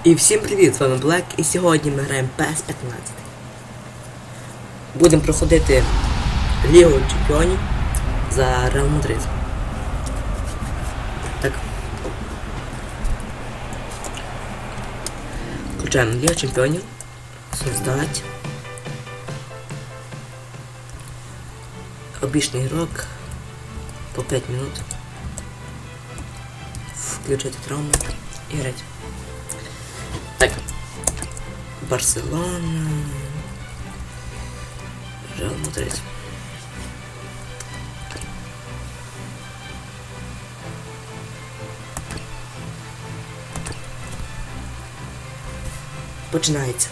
І всім привіт, з вами Black, і сьогодні ми граємо PES 15. Будемо проходити Лігу Чемпіонів за Реал Мадрид. Так. Включаємо Лігу Чемпіонів. Создать. Обычный игрок. По 5 минут. Включать травму. Играть. Так. Барселона. Реал Мадрид. Починається.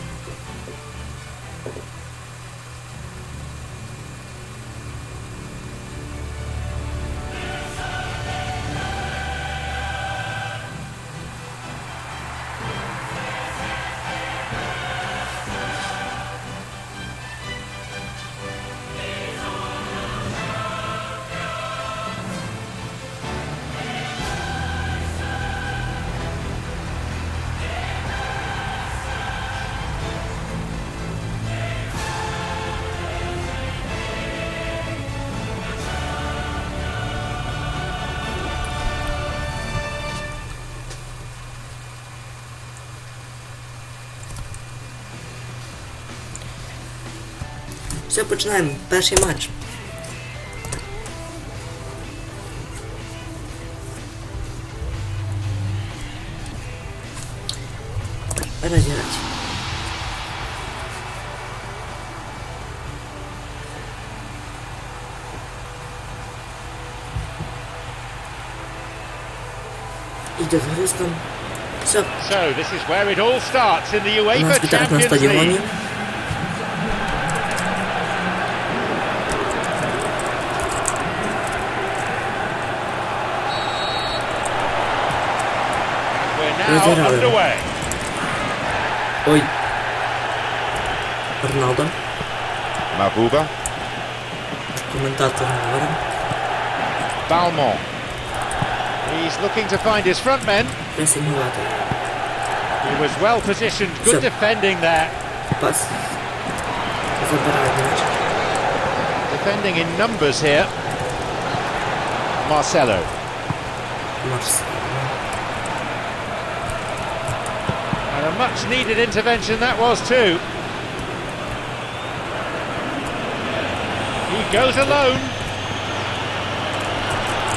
Все, починаємо. Перший матч. Розіграти. Іде загрузка. Все. So this is where it all starts in the У нас UEFA вітають на Champions стадіоні. League. Now underway. Ой. Роналдо. Mabuba, Коментатор говорить. Balmont. He's looking to find his front men. Пресингувати. He was well positioned. Good So- defending there. Пас. Забирає м'яч. Defending in numbers here. Marcelo. Марс. And a much needed intervention that was too. He goes alone.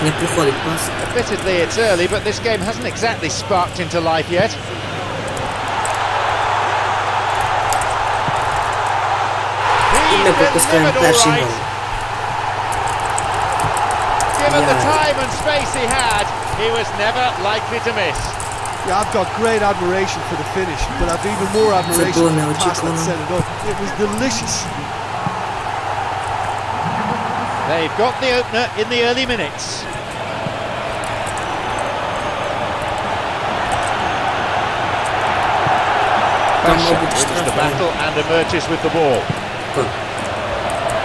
Не приходить пас. Admittedly it's early, but this game hasn't exactly sparked into life yet. І ми He's пропускаємо delivered all перший right. гол. Given the Yeah. time and space he had, he was never likely to miss. Yeah, I've got great admiration for the finish, but I've even more admiration było for the pass that nieoczekiwane. set it up. It was delicious. They've got the opener in the early minutes. Там Basha мабуть wins the штраф. battle and emerges with the ball.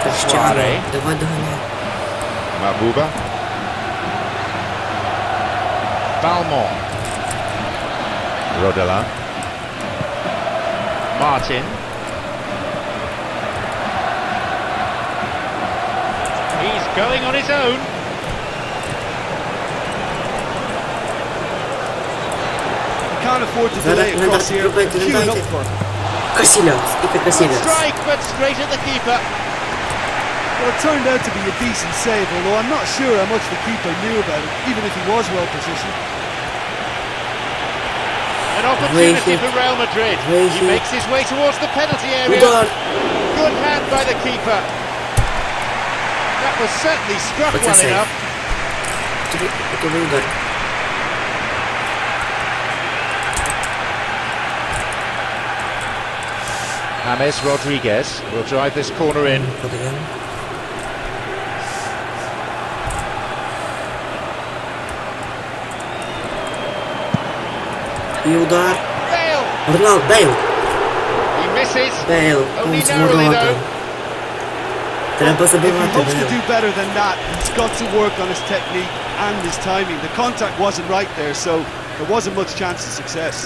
Cristiano, Suarez. давай доганяй. Mabuba, Balmont. Rodela, Martin. He's going on his own. You can't afford to delay Надо across here. пробувати, Queuing up дайте. for it. Касіляс. Іка Good Касіляс. strike, but straight at the keeper. Well, it turned out to be a decent save, although I'm not sure how much the keeper knew about it, even if he was well positioned. An opportunity hit. for Real Madrid. Great He hit. makes his way towards the penalty area. Удар. Good hand by the keeper. That was certainly struck What's that well say? enough. Готовий удар. James Rodriguez will drive this corner in. Подаємо. І удар. Bale. Роналд, Бейл. He misses. Бейл. Only З narrowly ворота. though. Треба If he забивати hopes to Бейл. do better than that, he's got to work on his technique and his timing. The contact wasn't right there, so there wasn't much chance of success.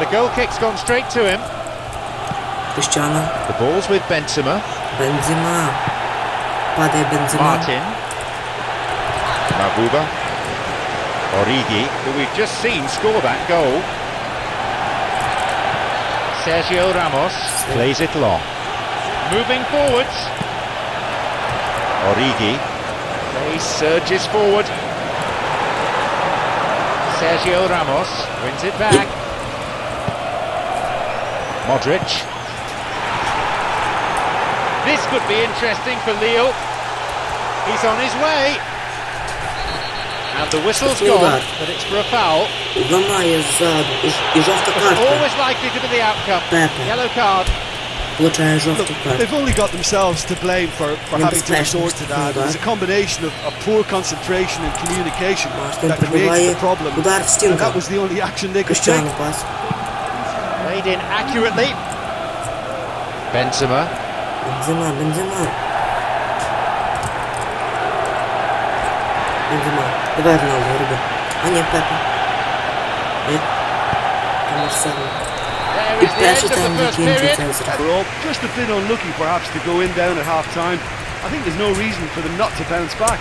The goal kick's gone straight to him. Cristiano. The ball's with Benzema. Benzema. Падає Бензема. Martin. Mabuba. Origi, who we've just seen score that goal. Sergio Ramos plays it long. Moving forwards. Origi. He surges forward. Sergio Ramos wins it back. Modric. This could be interesting for Lille. He's on his way. And the whistle's gone, but it's for a foul. Ламає ззаду. І жовта картка. Always likely to be the outcome. Pepe. Yellow card. Получає Look, жовту картку. they've only got themselves to blame for having to resort to that. It was a combination of poor concentration and communication that created the problem. Удар в And стінку. that was the only action they could take. Cristiano пас. Played in accurately. Benzema. Бензема. Бензема. Давай Роналду, роби. А ні, Пепе. Марсело. There І is the end перший of the тайм first period. закінчується. We're all just a bit unlucky perhaps to go in down at half time. I think there's no reason for them not to bounce back.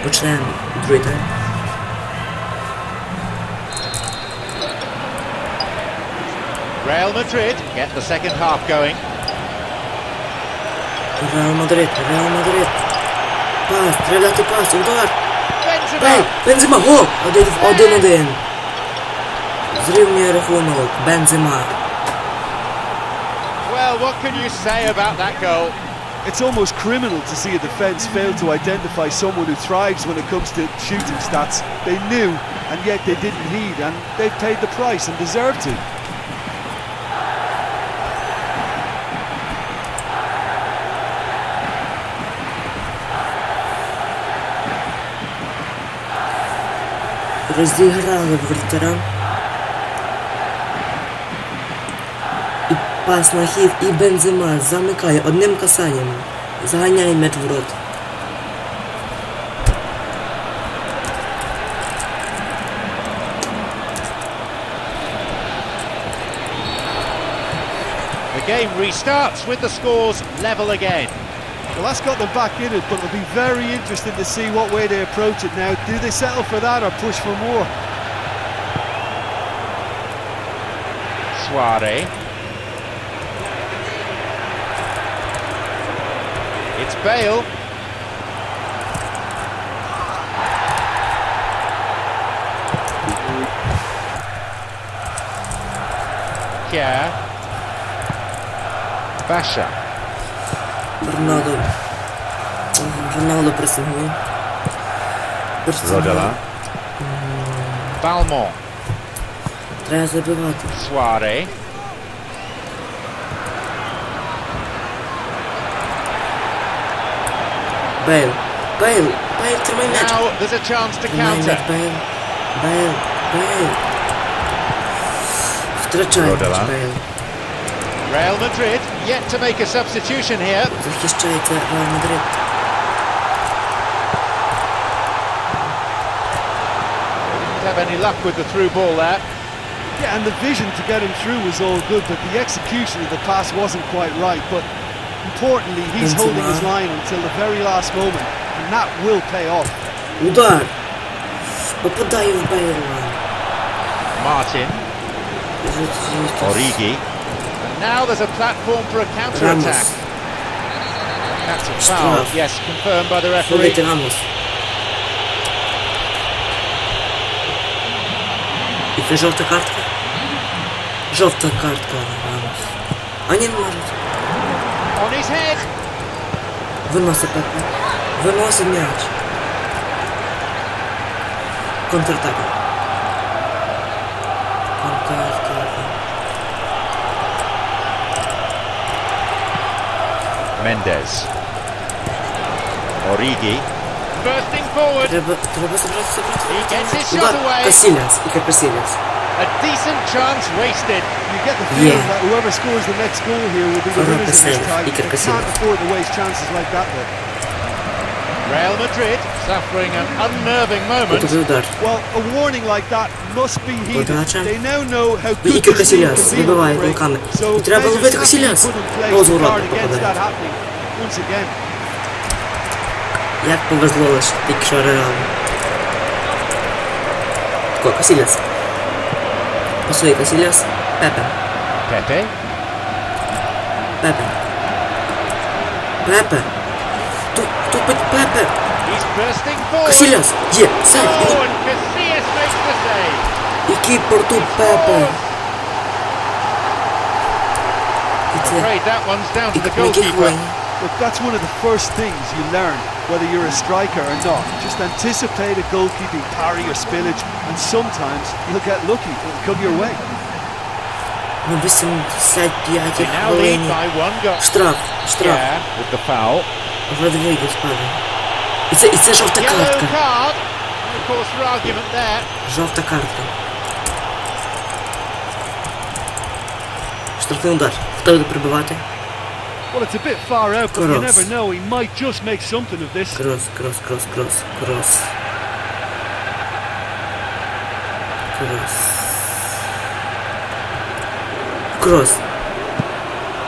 Почнемо другий тайм. Real Madrid get the second half going. Реал Мадрид. Пас, треба дати пас, удар. Benzema. Бензема, гол! 1-1. Зрівнює рахунок. Бензема. Well, what can you say about that goal? It's almost criminal to see a defence fail to identify someone who thrives when it comes to shooting stats. They knew, and yet they didn't heed, and they've paid the price and deserve to. Розіграли вратаря. І пас на хід, і Бензема замикає одним касанням. Заганяє м'яч в рот. The game restarts with the scores level again. Well, that's got them back in it, but it'll be very interesting to see what way they approach it now. Do they settle for that or push for more? Suarez. It's Bale. Kier. Basha. Роналдо пресингує. Rodela. Balmont. Треба забивати. Suarez. Бейл, тримай м'яч. Now there's a chance to Тримай counter. м'яч, Бейл. Втрачає м'яч, Родела. Бейл. Real Madrid yet to make a substitution here. Захищається Реал Мадрид. Didn't have any luck with the through ball there. Yeah, and the vision to get him through was all good, but the execution of the pass wasn't quite right. But importantly, he's Benzema. holding his line until the very last moment, and that will pay off. Удар. Попадає в Бейла. Martin. Origi. And now there's a platform for a counter-attack. Ramos. That's a foul. Штраф. Yes, confirmed by the referee. Ходить Рамос. І це жовта картка? Жовта картка, Рамос. А ні, не можуть. On his head. Виносить Пепе. Виносить м'яч. Контратака. Mendes. Origi. Bursting forward. Треба забрати. He gets his Удар. shot away. Касіляс. Ікар Касіляс. A decent chance wasted. You get the feeling Yeah. that whoever scores the next goal here will be the winners of this 100% tie. Iker They Casillas. can't afford to waste chances like that, though. Real Madrid suffering an unnerving moment. Готовий удар. Well, a warning like that must be heeded. Подача. They now know how І good Ікер this team Касіляс can be вибиває on the break. руками. So І треба measures ловити have to be Касіляс. put in place Роз to ворот guard against попадає. that happening once again. Як повезло лише тільки що Реалу. Тако, Касіляс. Пасує Касіляс. Пепе. Pepe. Пепе. Пепе. Тупить Пепе. He's bursting forward. Касіляс. Є. Сейв. Oh, and Casillas makes the save. Який порту Пепе. І це Afraid that one's down to і the на якій goalkeeper. хвилині. Look, that's one of the first things you learn, whether you're a striker or not. Just anticipate a goalkeeping parry or spillage, and sometimes you'll get lucky. It'll come your way. На 85 They now lead хвилині. by one goal. Штраф. Штраф. Yeah, with the foul. Родригес падає. І це жовта Yellow картка. card. No cause for argument there. Жовта картка. Штрафний удар. Хто буде прибивати? Well, it's a bit far out, but you Cross. never know. He might just make something of this. Крос.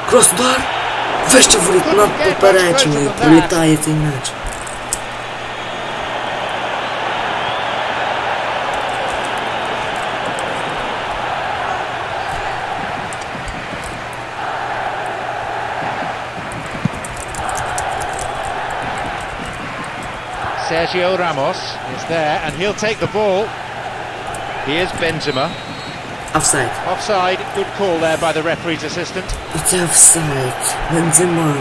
Крос, удар! Вище воріт над поперечною. Пролітає цей м'яч. Sergio Ramos is there and he'll take the ball. Here's Benzema. Офсайд. Offside. Good call there by the referee's assistant. І це офсайд. Бензема.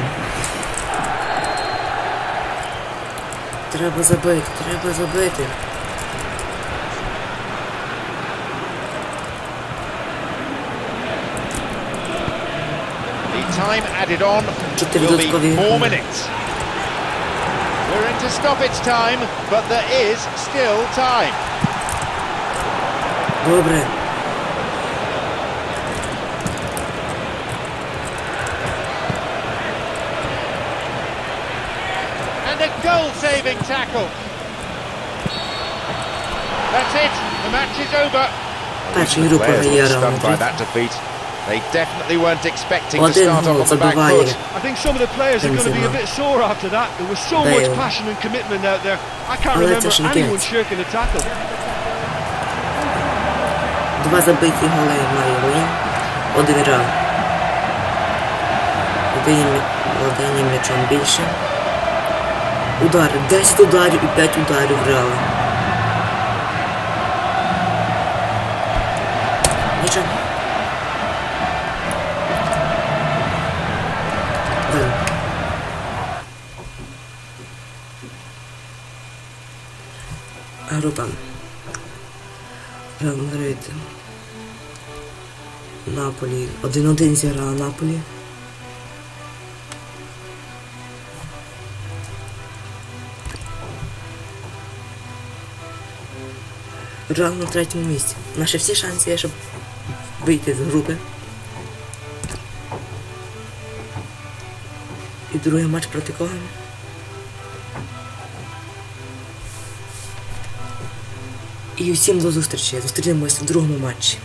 Треба забити. The time added on Чотири will be додаткові 4 хвилини. minutes. We're into stoppage time, but there is still time. Добре. And a goal-saving tackle. That's it. The match is over. Першу гру Players програє were Реал stunned by Мадрид. that defeat. They definitely weren't expecting to Один start off гол on the back забиває. foot. I think some of the players are going to be a Benzema. bit sore after that. There was so much Bale. passion and commitment out there. I can't Але remember це ж не anyone кінець. shirking a tackle. Два забиті голи має він. Один Реал. Володіння м'ячом більше. Удари. 10 ударів і 5 ударів Реала. Нічого. Далі. Група. Реал Мадрид. Наполі. 1-1 зіграла Наполі. Реал на третьому місці. Наші всі шанси є, щоб вийти з групи. І другий матч проти кого? І усім до зустрічі. Зустрінемося в другому матчі.